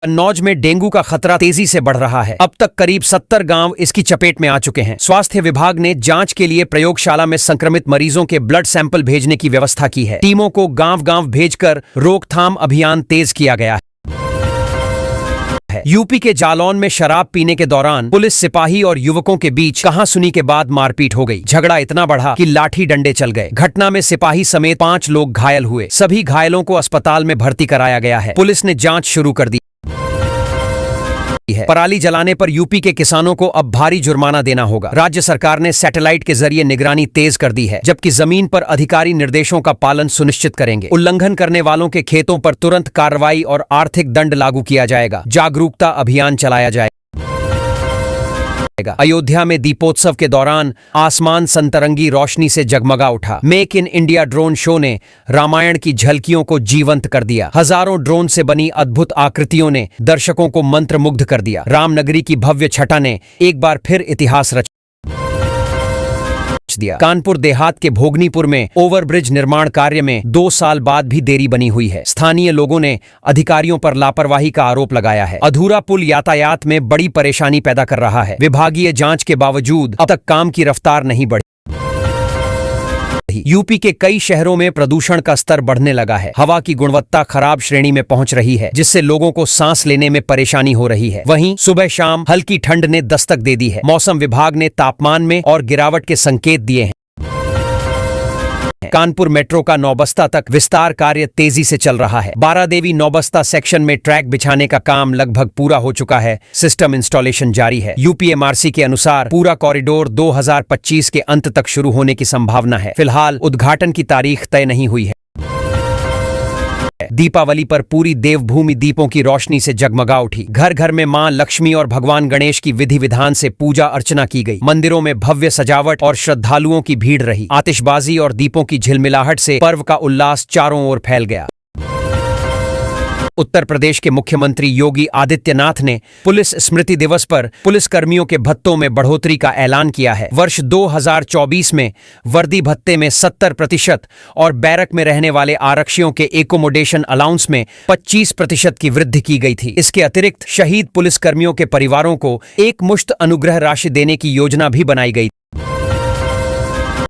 कन्नौज में डेंगू का खतरा तेजी से बढ़ रहा है। अब तक करीब 70 गांव इसकी चपेट में आ चुके हैं। स्वास्थ्य विभाग ने जांच के लिए प्रयोगशाला में संक्रमित मरीजों के ब्लड सैंपल भेजने की व्यवस्था की है। टीमों को गांव-गांव भेजकर रोकथाम अभियान तेज किया गया है। यूपी के जालौन में शराब पीने के दौरान पुलिस सिपाही और युवकों के बीच कहासुनी के बाद मारपीट हो गई। झगड़ा इतना बढ़ा कि लाठी डंडे चल गए। घटना में सिपाही समेत 5 लोग घायल हुए। सभी घायलों को अस्पताल में भर्ती कराया गया है। पुलिस ने जांच शुरू कर दी है। पराली जलाने पर यूपी के किसानों को अब भारी जुर्माना देना होगा। राज्य सरकार ने सैटेलाइट के जरिए निगरानी तेज कर दी है, जबकि जमीन पर अधिकारी निर्देशों का पालन सुनिश्चित करेंगे। उल्लंघन करने वालों के खेतों पर तुरंत कार्रवाई और आर्थिक दंड लागू किया जाएगा। जागरूकता अभियान चलाया जाएगा। अयोध्या में दीपोत्सव के दौरान आसमान संतरंगी रोशनी से जगमगा उठा। Make in India drone show ने रामायण की झलकियों को जीवंत कर दिया। हजारों ड्रोन से बनी अद्भुत आकृतियों ने दर्शकों को मंत्रमुग्ध कर दिया। रामनगरी की भव्य छटा ने एक बार फिर इतिहास रच दिया। कानपुर देहात के भोगनीपुर में ओवरब्रिज निर्माण कार्य में 2 साल बाद भी देरी बनी हुई है। स्थानीय लोगों ने अधिकारियों पर लापरवाही का आरोप लगाया है। अधूरा पुल यातायात में बड़ी परेशानी पैदा कर रहा है। विभागीय जांच के बावजूद अब तक काम की रफ्तार नहीं बढ़ी। यूपी के कई शहरों में प्रदूषण का स्तर बढ़ने लगा है। हवा की गुणवत्ता खराब श्रेणी में पहुंच रही है, जिससे लोगों को सांस लेने में परेशानी हो रही है। वहीं सुबह शाम हल्की ठंड ने दस्तक दे दी है। मौसम विभाग ने तापमान में और गिरावट के संकेत दिए हैं। कानपुर मेट्रो का नौबस्ता तक विस्तार कार्य तेजी से चल रहा है। बारादेवी नौबस्ता सेक्शन में ट्रैक बिछाने का काम लगभग पूरा हो चुका है। सिस्टम इंस्टॉलेशन जारी है। यूपीएमआरसी के अनुसार पूरा कॉरिडोर 2025 के अंत तक शुरू होने की संभावना है। फिलहाल उद्घाटन की तारीख तय नहीं हुई है। दीपावली पर पूरी देवभूमि दीपों की रोशनी से जगमगा उठी। घर घर में मां लक्ष्मी और भगवान गणेश की विधि विधान से पूजा अर्चना की गई। मंदिरों में भव्य सजावट और श्रद्धालुओं की भीड़ रही। आतिशबाजी और दीपों की झिलमिलाहट से पर्व का उल्लास चारों ओर फैल गया। उत्तर प्रदेश के मुख्यमंत्री योगी आदित्यनाथ ने पुलिस स्मृति दिवस पर पुलिसकर्मियों के भत्तों में बढ़ोतरी का ऐलान किया है। वर्ष 2024 में वर्दी भत्ते में 70% और बैरक में रहने वाले आरक्षियों के एकोमोडेशन अलाउंस में 25% की वृद्धि की गई थी। इसके अतिरिक्त शहीद पुलिसकर्मियों के परिवारों को एकमुश्त अनुग्रह राशि देने की योजना भी बनाई गई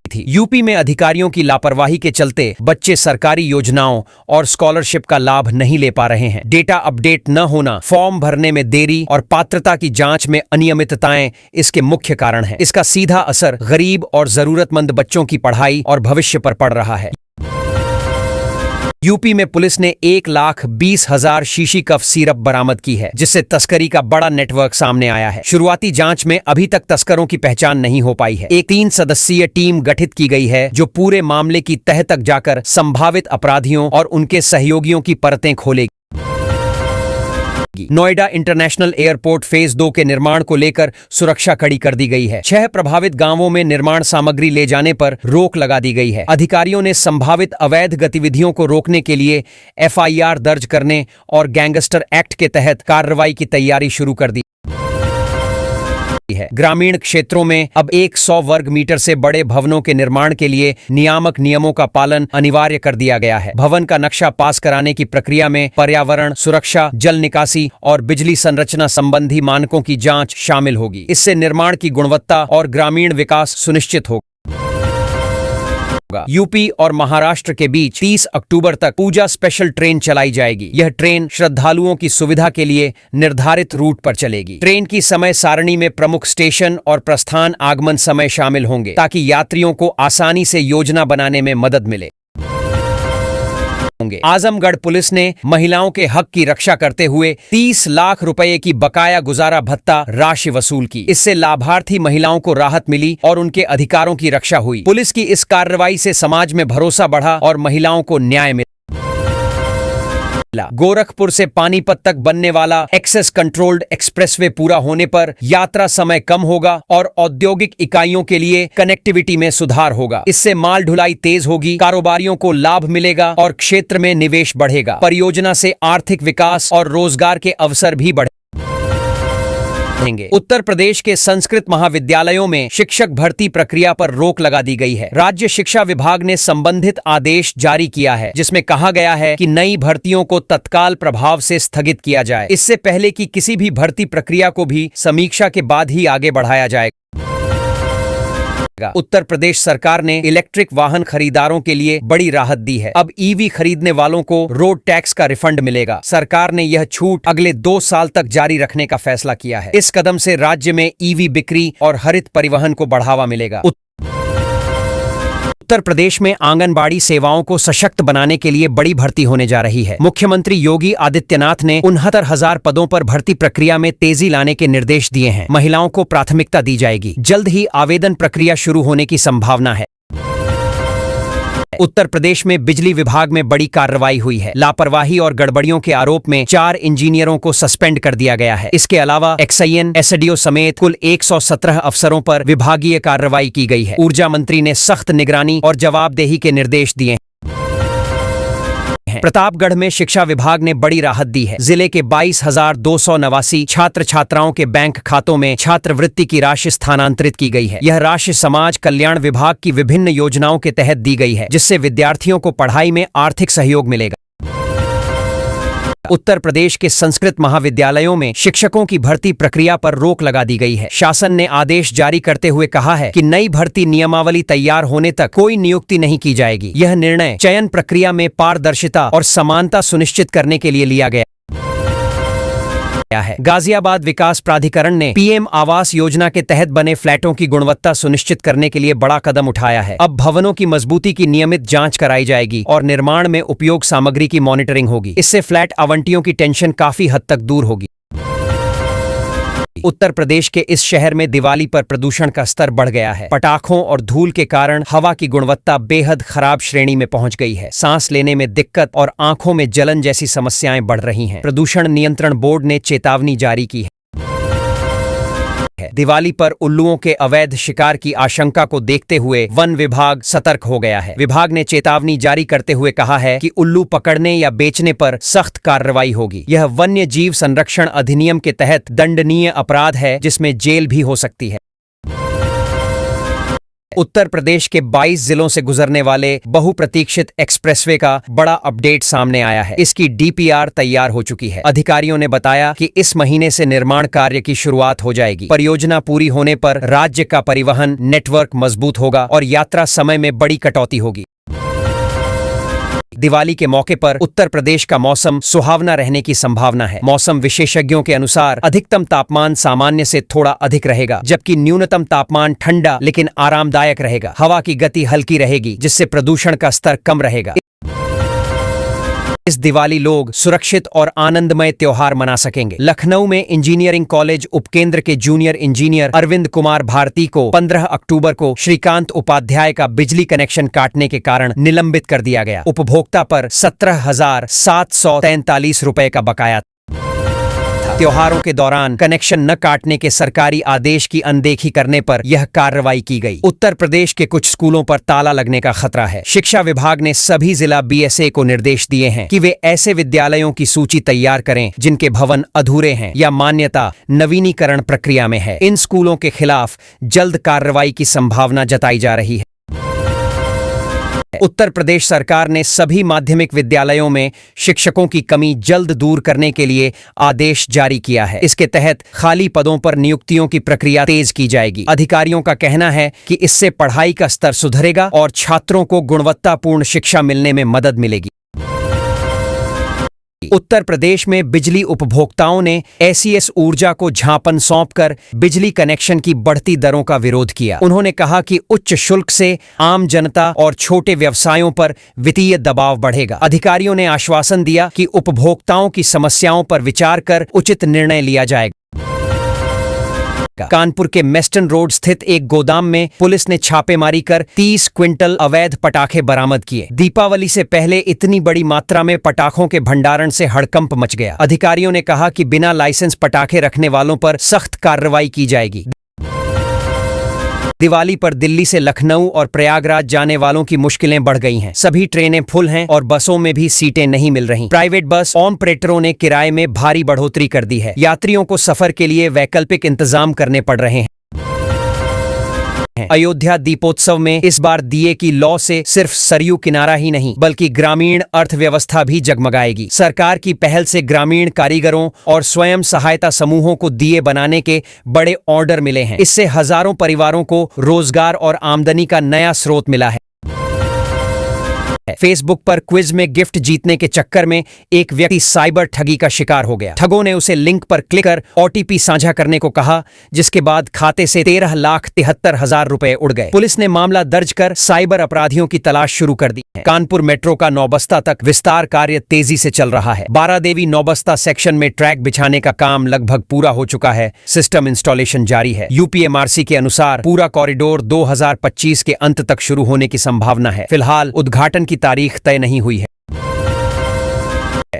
थी। यूपी में अधिकारियों की लापरवाही के चलते बच्चे सरकारी योजनाओं और स्कॉलरशिप का लाभ नहीं ले पा रहे हैं। डेटा अपडेट न होना, फॉर्म भरने में देरी और पात्रता की जांच में अनियमितताएं इसके मुख्य कारण हैं। इसका सीधा असर गरीब और जरूरतमंद बच्चों की पढ़ाई और भविष्य पर पड़ रहा है। यूपी में पुलिस ने 1,20,000 शीशी कफ सिरप बरामद की है, जिससे तस्करी का बड़ा नेटवर्क सामने आया है। शुरुआती जांच में अभी तक तस्करों की पहचान नहीं हो पाई है। एक 3 सदस्यीय टीम गठित की गई है, जो पूरे मामले की तह तक जाकर संभावित अपराधियों और उनके सहयोगियों की परतें खोलेगी। नोएडा इंटरनेशनल एयरपोर्ट फेज 2 के निर्माण को लेकर सुरक्षा कड़ी कर दी गई है। 6 प्रभावित गांवों में निर्माण सामग्री ले जाने पर रोक लगा दी गई है। अधिकारियों ने संभावित अवैध गतिविधियों को रोकने के लिए एफआईआर दर्ज करने और गैंगस्टर एक्ट के तहत कार्रवाई की तैयारी शुरू कर दी है। ग्रामीण क्षेत्रों में अब 100 वर्ग मीटर से बड़े भवनों के निर्माण के लिए नियामक नियमों का पालन अनिवार्य कर दिया गया है। भवन का नक्शा पास कराने की प्रक्रिया में पर्यावरण, सुरक्षा, जल निकासी और बिजली संरचना संबंधी मानकों की जांच शामिल होगी। इससे निर्माण की गुणवत्ता और ग्रामीण विकास सुनिश्चित होगा। यूपी और महाराष्ट्र के बीच 30 अक्टूबर तक पूजा स्पेशल ट्रेन चलाई जाएगी। यह ट्रेन श्रद्धालुओं की सुविधा के लिए निर्धारित रूट पर चलेगी। ट्रेन की समय सारणी में प्रमुख स्टेशन और प्रस्थान आगमन समय शामिल होंगे, ताकि यात्रियों को आसानी से योजना बनाने में मदद मिले। आजमगढ़ पुलिस ने महिलाओं के हक की रक्षा करते हुए 30 लाख रुपए की बकाया गुजारा भत्ता राशि वसूल की। इससे लाभार्थी महिलाओं को राहत मिली और उनके अधिकारों की रक्षा हुई। पुलिस की इस कार्रवाई से समाज में भरोसा बढ़ा और महिलाओं को न्याय मिला। गोरखपुर से पानीपत तक बनने वाला एक्सेस कंट्रोल्ड एक्सप्रेसवे पूरा होने पर यात्रा समय कम होगा और औद्योगिक इकाइयों के लिए कनेक्टिविटी में सुधार होगा। इससे माल ढुलाई तेज होगी, कारोबारियों को लाभ मिलेगा और क्षेत्र में निवेश बढ़ेगा। परियोजना से आर्थिक विकास और रोजगार के अवसर भी बढ़ेंगे। बढ़ेंगे। उत्तर प्रदेश के संस्कृत महाविद्यालयों में शिक्षक भर्ती प्रक्रिया पर रोक लगा दी गई है। राज्य शिक्षा विभाग ने संबंधित आदेश जारी किया है, जिसमें कहा गया है कि नई भर्तियों को तत्काल प्रभाव से स्थगित किया जाए, इससे पहले कि किसी भी भर्ती प्रक्रिया को भी समीक्षा के बाद ही आगे बढ़ाया जाए। उत्तर प्रदेश सरकार ने इलेक्ट्रिक वाहन खरीदारों के लिए बड़ी राहत दी है। अब ईवी खरीदने वालों को रोड टैक्स का रिफंड मिलेगा। सरकार ने यह छूट अगले 2 साल तक जारी रखने का फैसला किया है। इस कदम से राज्य में ईवी बिक्री और हरित परिवहन को बढ़ावा मिलेगा। उत्तर प्रदेश में आंगनबाड़ी सेवाओं को सशक्त बनाने के लिए बड़ी भर्ती होने जा रही है। मुख्यमंत्री योगी आदित्यनाथ ने 69,000 पदों पर भर्ती प्रक्रिया में तेजी लाने के निर्देश दिए हैं। महिलाओं को प्राथमिकता दी जाएगी। जल्द ही आवेदन प्रक्रिया शुरू होने की संभावना है। उत्तर प्रदेश में बिजली विभाग में बड़ी कार्रवाई हुई है। लापरवाही और गड़बड़ियों के आरोप में 4 इंजीनियरों को सस्पेंड कर दिया गया है। इसके अलावा एक्सआईएन, एसडीओ समेत कुल 117 अफसरों पर विभागीय कार्रवाई की गई है। ऊर्जा मंत्री ने सख्त निगरानी और जवाबदेही के निर्देश दिए हैं। प्रतापगढ़ में शिक्षा विभाग ने बड़ी राहत दी है। जिले के 22,289 छात्र छात्राओं के बैंक खातों में छात्रवृत्ति की राशि स्थानांतरित की गई है। यह राशि समाज कल्याण विभाग की विभिन्न योजनाओं के तहत दी गई है, जिससे विद्यार्थियों को पढ़ाई में आर्थिक सहयोग मिलेगा। उत्तर प्रदेश के संस्कृत महाविद्यालयों में शिक्षकों की भर्ती प्रक्रिया पर रोक लगा दी गई है। शासन ने आदेश जारी करते हुए कहा है कि नई भर्ती नियमावली तैयार होने तक कोई नियुक्ति नहीं की जाएगी। यह निर्णय चयन प्रक्रिया में पारदर्शिता और समानता सुनिश्चित करने के लिए लिया गया है। गाजियाबाद विकास प्राधिकरण ने पीएम आवास योजना के तहत बने फ्लैटों की गुणवत्ता सुनिश्चित करने के लिए बड़ा कदम उठाया है। अब भवनों की मजबूती की नियमित जांच कराई जाएगी और निर्माण में उपयोग सामग्री की मॉनिटरिंग होगी। इससे फ्लैट आवंटियों की टेंशन काफी हद तक दूर होगी। उत्तर प्रदेश के इस शहर में दिवाली पर प्रदूषण का स्तर बढ़ गया है। पटाखों और धूल के कारण हवा की गुणवत्ता बेहद खराब श्रेणी में पहुंच गई है। सांस लेने में दिक्कत और आंखों में जलन जैसी समस्याएं बढ़ रही हैं। प्रदूषण नियंत्रण बोर्ड ने चेतावनी जारी की है। दिवाली पर उल्लुओं के अवैध शिकार की आशंका को देखते हुए वन विभाग सतर्क हो गया है। विभाग ने चेतावनी जारी करते हुए कहा है कि उल्लू पकड़ने या बेचने पर सख्त कार्रवाई होगी। यह वन्य जीव संरक्षण अधिनियम के तहत दंडनीय अपराध है, जिसमें जेल भी हो सकती है। उत्तर प्रदेश के 22 जिलों से गुजरने वाले बहुप्रतीक्षित एक्सप्रेसवे का बड़ा अपडेट सामने आया है। इसकी डीपीआर तैयार हो चुकी है। अधिकारियों ने बताया कि इस महीने से निर्माण कार्य की शुरुआत हो जाएगी। परियोजना पूरी होने पर राज्य का परिवहन नेटवर्क मजबूत होगा और यात्रा समय में बड़ी कटौती होगी। दिवाली के मौके पर उत्तर प्रदेश का मौसम सुहावना रहने की संभावना है। मौसम विशेषज्ञों के अनुसार अधिकतम तापमान सामान्य से थोड़ा अधिक रहेगा, जबकि न्यूनतम तापमान ठंडा लेकिन आरामदायक रहेगा। हवा की गति हल्की रहेगी, जिससे प्रदूषण का स्तर कम रहेगा। इस दिवाली लोग सुरक्षित और आनंदमय त्योहार मना सकेंगे। लखनऊ में इंजीनियरिंग कॉलेज उपकेंद्र के जूनियर इंजीनियर अरविंद कुमार भारती को 15 अक्टूबर को श्रीकांत उपाध्याय का बिजली कनेक्शन काटने के कारण निलंबित कर दिया गया। उपभोक्ता पर 17,743 रुपए का बकाया था। त्योहारों के दौरान कनेक्शन न काटने के सरकारी आदेश की अनदेखी करने पर यह कार्रवाई की गई। उत्तर प्रदेश के कुछ स्कूलों पर ताला लगने का खतरा है। शिक्षा विभाग ने सभी जिला बीएसए को निर्देश दिए हैं कि वे ऐसे विद्यालयों की सूची तैयार करें जिनके भवन अधूरे हैं या मान्यता नवीनीकरण प्रक्रिया में है। इन स्कूलों के खिलाफ जल्द कार्रवाई की संभावना जताई जा रही है। उत्तर प्रदेश सरकार ने सभी माध्यमिक विद्यालयों में शिक्षकों की कमी जल्द दूर करने के लिए आदेश जारी किया है। इसके तहत खाली पदों पर नियुक्तियों की प्रक्रिया तेज की जाएगी। अधिकारियों का कहना है कि इससे पढ़ाई का स्तर सुधरेगा और छात्रों को गुणवत्तापूर्ण शिक्षा मिलने में मदद मिलेगी। उत्तर प्रदेश में बिजली उपभोक्ताओं ने एसीएस ऊर्जा को झांपन सौंपकर बिजली कनेक्शन की बढ़ती दरों का विरोध किया। उन्होंने कहा कि उच्च शुल्क से आम जनता और छोटे व्यवसायों पर वित्तीय दबाव बढ़ेगा। अधिकारियों ने आश्वासन दिया कि उपभोक्ताओं की समस्याओं पर विचार कर उचित निर्णय लिया जाएगा। कानपुर के मेस्टन रोड स्थित एक गोदाम में पुलिस ने छापेमारी कर 30 क्विंटल अवैध पटाखे बरामद किए। दीपावली से पहले इतनी बड़ी मात्रा में पटाखों के भंडारण से हड़कंप मच गया। अधिकारियों ने कहा कि बिना लाइसेंस पटाखे रखने वालों पर सख्त कार्रवाई की जाएगी। दिवाली पर दिल्ली से लखनऊ और प्रयागराज जाने वालों की मुश्किलें बढ़ गई हैं। सभी ट्रेनें फुल हैं और बसों में भी सीटें नहीं मिल रही। प्राइवेट बस ऑपरेटरों ने किराए में भारी बढ़ोतरी कर दी है। यात्रियों को सफर के लिए वैकल्पिक इंतजाम करने पड़ रहे हैं। अयोध्या दीपोत्सव में इस बार दिए की लौ से सिर्फ सरयू किनारा ही नहीं बल्कि ग्रामीण अर्थव्यवस्था भी जगमगाएगी। सरकार की पहल से ग्रामीण कारीगरों और स्वयं सहायता समूहों को दिए बनाने के बड़े ऑर्डर मिले हैं। इससे हजारों परिवारों को रोजगार और आमदनी का नया स्रोत मिला है। फेसबुक पर क्विज में गिफ्ट जीतने के चक्कर में एक व्यक्ति साइबर ठगी का शिकार हो गया। ठगों ने उसे लिंक पर क्लिक कर ओटीपी साझा करने को कहा, जिसके बाद खाते से 13,73,000 रुपए उड़ गए। पुलिस ने मामला दर्ज कर साइबर अपराधियों की तलाश शुरू कर दी है। कानपुर मेट्रो का नौबस्ता तक विस्तार कार्य तेजी से चल रहा है। बारादेवी नौबस्ता सेक्शन में ट्रैक बिछाने का काम लगभग पूरा हो चुका है। सिस्टम इंस्टॉलेशन जारी है। यूपीएमआरसी के अनुसार पूरा कॉरिडोर 2025 के अंत तक शुरू होने की संभावना है। फिलहाल उद्घाटन की तारीख तय नहीं हुई है।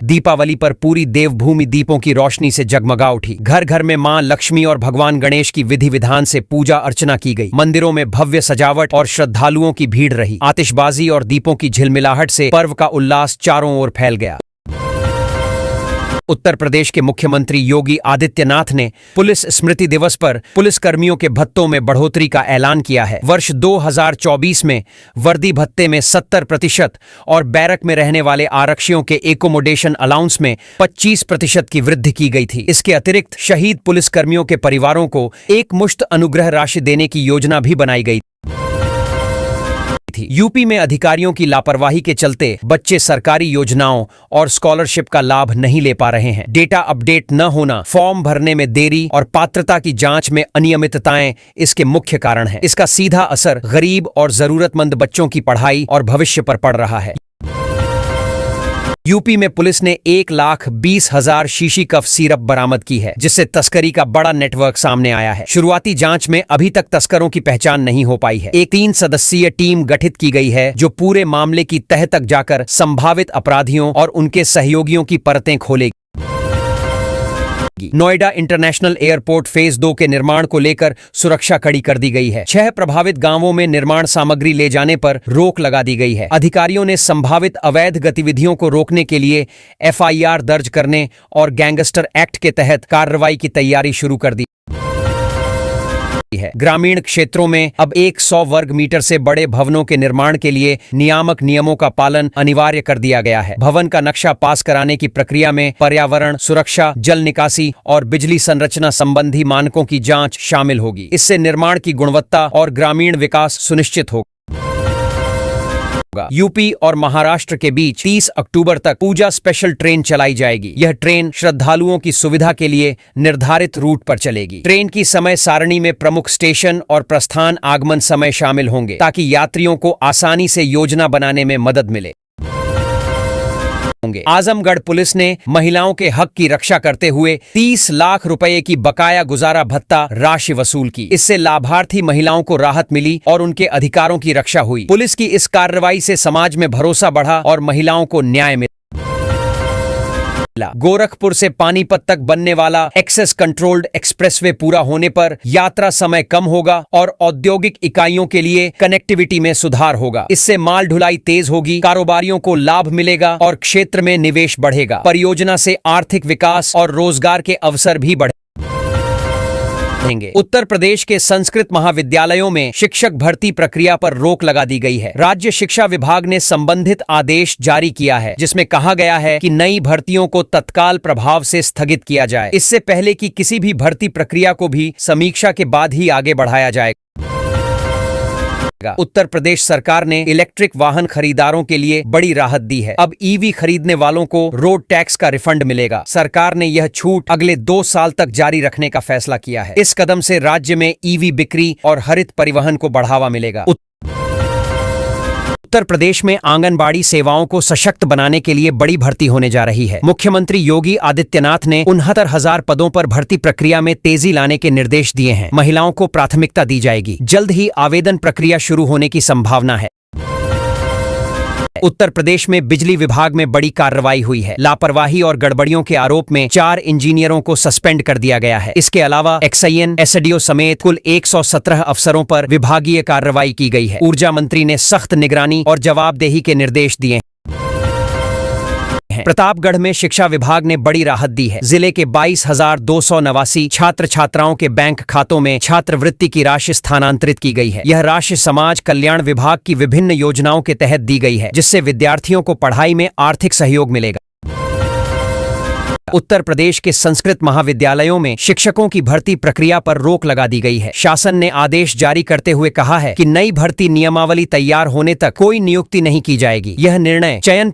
दीपावली पर पूरी देवभूमि दीपों की रोशनी से जगमगा उठी। घर घर में मां लक्ष्मी और भगवान गणेश की विधि विधान से पूजा अर्चना की गई। मंदिरों में भव्य सजावट और श्रद्धालुओं की भीड़ रही। आतिशबाजी और दीपों की झिलमिलाहट से पर्व का उल्लास चारों ओर फैल गया। उत्तर प्रदेश के मुख्यमंत्री योगी आदित्यनाथ ने पुलिस स्मृति दिवस पर पुलिसकर्मियों के भत्तों में बढ़ोतरी का ऐलान किया है। वर्ष 2024 में वर्दी भत्ते में 70% और बैरक में रहने वाले आरक्षियों के एकोमोडेशन अलाउंस में 25% की वृद्धि की गई थी। इसके अतिरिक्त शहीद पुलिसकर्मियों के परिवारों को एक मुश्त अनुग्रह राशि देने की योजना भी बनाई गई थी। यूपी में अधिकारियों की लापरवाही के चलते बच्चे सरकारी योजनाओं और स्कॉलरशिप का लाभ नहीं ले पा रहे हैं। डेटा अपडेट न होना, फॉर्म भरने में देरी और पात्रता की जांच में अनियमितताएं इसके मुख्य कारण हैं। इसका सीधा असर गरीब और जरूरतमंद बच्चों की पढ़ाई और भविष्य पर पड़ रहा है। यूपी में पुलिस ने 1,20,000 शीशी कफ सिरप बरामद की है, जिससे तस्करी का बड़ा नेटवर्क सामने आया है। शुरुआती जांच में अभी तक तस्करों की पहचान नहीं हो पाई है। एक 3 सदस्यीय टीम गठित की गई है जो पूरे मामले की तह तक जाकर संभावित अपराधियों और उनके सहयोगियों की परतें खोलेगी। नोएडा इंटरनेशनल एयरपोर्ट फेज 2 के निर्माण को लेकर सुरक्षा कड़ी कर दी गई है। 6 प्रभावित गांवों में निर्माण सामग्री ले जाने पर रोक लगा दी गई है। अधिकारियों ने संभावित अवैध गतिविधियों को रोकने के लिए एफआईआर दर्ज करने और गैंगस्टर एक्ट के तहत कार्रवाई की तैयारी शुरू कर दी है। ग्रामीण क्षेत्रों में अब 100 वर्ग मीटर से बड़े भवनों के निर्माण के लिए नियामक नियमों का पालन अनिवार्य कर दिया गया है। भवन का नक्शा पास कराने की प्रक्रिया में पर्यावरण, सुरक्षा, जल निकासी और बिजली संरचना संबंधी मानकों की जांच शामिल होगी। इससे निर्माण की गुणवत्ता और ग्रामीण विकास सुनिश्चित होगा। यूपी और महाराष्ट्र के बीच 30 अक्टूबर तक पूजा स्पेशल ट्रेन चलाई जाएगी। यह ट्रेन श्रद्धालुओं की सुविधा के लिए निर्धारित रूट पर चलेगी। ट्रेन की समय सारणी में प्रमुख स्टेशन और प्रस्थान आगमन समय शामिल होंगे, ताकि यात्रियों को आसानी से योजना बनाने में मदद मिले। आजमगढ़ पुलिस ने महिलाओं के हक की रक्षा करते हुए 30 लाख रुपए की बकाया गुजारा भत्ता राशि वसूल की। इससे लाभार्थी महिलाओं को राहत मिली और उनके अधिकारों की रक्षा हुई। पुलिस की इस कार्रवाई से समाज में भरोसा बढ़ा और महिलाओं को न्याय मिला। गोरखपुर से पानीपत तक बनने वाला एक्सेस कंट्रोल्ड एक्सप्रेसवे पूरा होने पर यात्रा समय कम होगा और औद्योगिक इकाइयों के लिए कनेक्टिविटी में सुधार होगा। इससे माल ढुलाई तेज होगी, कारोबारियों को लाभ मिलेगा और क्षेत्र में निवेश बढ़ेगा। परियोजना से आर्थिक विकास और रोजगार के अवसर भी बढ़ेंगे। उत्तर प्रदेश के संस्कृत महाविद्यालयों में शिक्षक भर्ती प्रक्रिया पर रोक लगा दी गई है। राज्य शिक्षा विभाग ने संबंधित आदेश जारी किया है, जिसमें कहा गया है कि नई भर्तियों को तत्काल प्रभाव से स्थगित किया जाए। इससे पहले कि किसी भी भर्ती प्रक्रिया को भी समीक्षा के बाद ही आगे बढ़ाया जाएगा। उत्तर प्रदेश सरकार ने इलेक्ट्रिक वाहन खरीदारों के लिए बड़ी राहत दी है। अब ईवी खरीदने वालों को रोड टैक्स का रिफंड मिलेगा। सरकार ने यह छूट अगले 2 साल तक जारी रखने का फैसला किया है। इस कदम से राज्य में ईवी बिक्री और हरित परिवहन को बढ़ावा मिलेगा। उत्तर प्रदेश में आंगनबाड़ी सेवाओं को सशक्त बनाने के लिए बड़ी भर्ती होने जा रही है। मुख्यमंत्री योगी आदित्यनाथ ने 69,000 पदों पर भर्ती प्रक्रिया में तेजी लाने के निर्देश दिए हैं। महिलाओं को प्राथमिकता दी जाएगी। जल्द ही आवेदन प्रक्रिया शुरू होने की संभावना है। उत्तर प्रदेश में बिजली विभाग में बड़ी कार्रवाई हुई है। लापरवाही और गड़बड़ियों के आरोप में 4 इंजीनियरों को सस्पेंड कर दिया गया है। इसके अलावा एक्सआईएन, एसडीओ समेत कुल 117 अफसरों पर विभागीय कार्रवाई की गई है। ऊर्जा मंत्री ने सख्त निगरानी और जवाबदेही के निर्देश दिए हैं। प्रतापगढ़ में शिक्षा विभाग ने बड़ी राहत दी है। जिले के 22,289 छात्र छात्राओं के बैंक खातों में छात्रवृत्ति की राशि स्थानांतरित की गई है। यह राशि समाज कल्याण विभाग की विभिन्न योजनाओं के तहत दी गई है, जिससे विद्यार्थियों को पढ़ाई में आर्थिक सहयोग मिलेगा। उत्तर प्रदेश के संस्कृत महाविद्यालयों में शिक्षकों की भर्ती प्रक्रिया पर रोक लगा दी गई है। शासन ने आदेश जारी करते हुए कहा है कि नई भर्ती नियमावली तैयार होने तक कोई नियुक्ति नहीं की जाएगी। यह निर्णय चयन